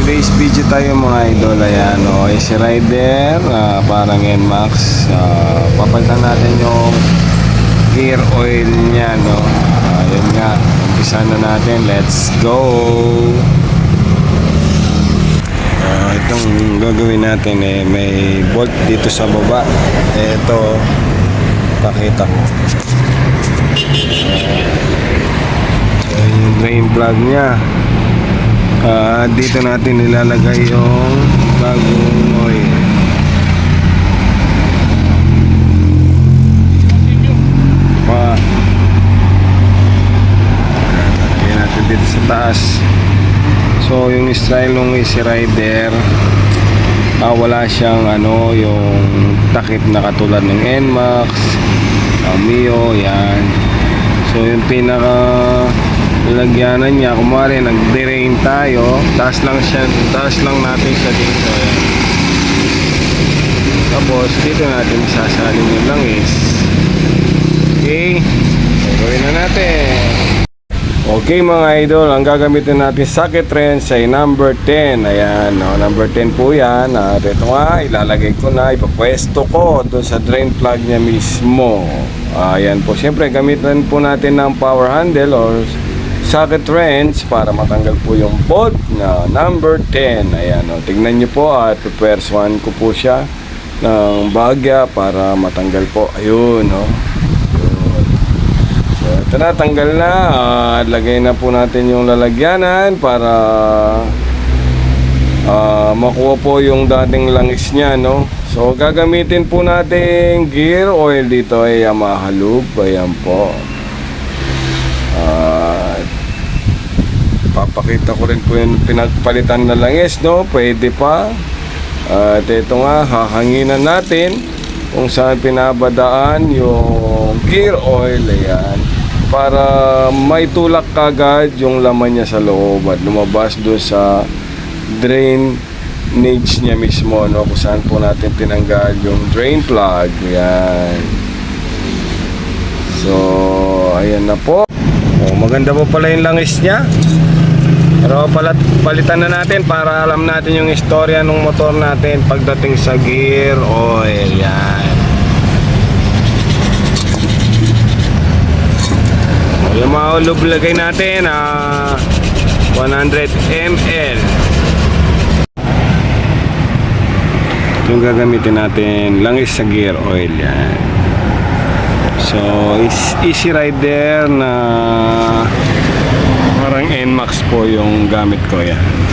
today's video tayo mga idol. Ayan o, Easy Rider, parang NMAX. Papalitan natin yung gear oil nya, no. Ayun nga, umpisa na natin. Let's go. Itong gagawin natin may bolt dito sa baba. Ito, pakita ko. So yung drain plug nya, dito natin nilalagay yung bagong oil. Lagyan natin dito sa taas. So yung style ng Easy Rider, wala siyang yung takip na katulad ng NMAX, Mio, yan. So yung pinaka lalagyanan niya, kumari nag-drain tayo, taas lang natin siya dito, yan. Tapos dito natin sasalin yung langis. Okay, gawin na natin. Okay mga idol, ang gagamitin natin socket wrench ay number 10. Ayan, number 10 po yan. At ito nga, ilalagay ko na, ipapwesto ko doon sa drain plug niya mismo. Ayan po, siyempre gamitin po natin ng power handle or socket wrench para matanggal po yung bolt na number 10. Ayan, tignan nyo po at pupwersuhan ko po siya ng bagya para matanggal po. Ayun, ito na, tanggal na. Lagay na po natin yung lalagyanan para makuha po yung dating langis nya, no. So gagamitin po natin gear oil dito ay Yamaha Lube. Ayan po. Papakita ko rin po yung pinagpalitan na langis, no. Pwede pa. At ito nga, hahanginan natin kung saan pinabadaan yung gear oil. Ayan, para may tulak kagad yung laman niya sa loob at lumabas doon sa drainage niya mismo, no, kung saan po natin tinanggal yung drain plug. Yan. So ayan na po. Maganda po pala yung langis niya, pero palitan na natin para alam natin yung istorya ng motor natin pagdating sa gear oil. Yan. Yung mga lube lagay natin 100 ml. Yung gagamitin natin langis sa gear oil. Yan. So Easy Rider na parang NMAX po yung gamit ko. Yan.